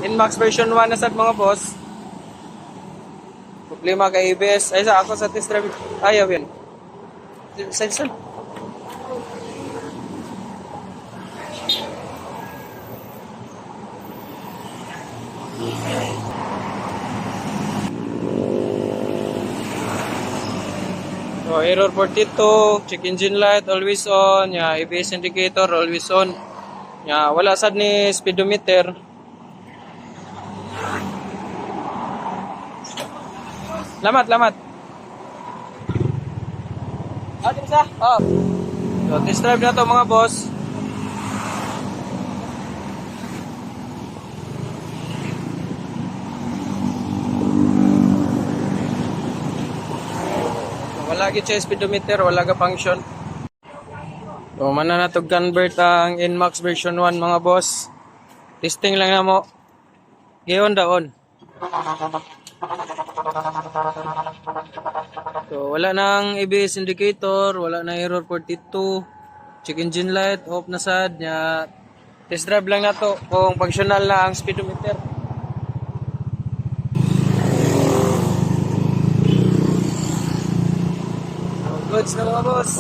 Inmax version 1 na sad mga boss. Problema kay ABS. Ay sa ako sa test drive. Ayaw yun. Sa. So, error 42, check engine light always on, ABS indicator always on. Wala sad ni speedometer. Lamat. Oh. So, test drive na to mga boss. Wala gid siya speedometer, wala ga function. So, mana na to convert ang Inmax version 1 mga boss. Testing lang na mo. Gayon daon. So, wala nang ABS indicator, wala nang error 42. Check engine light, off na sad. Test drive lang na to kung functional na ang speedometer. Goods na mga boss.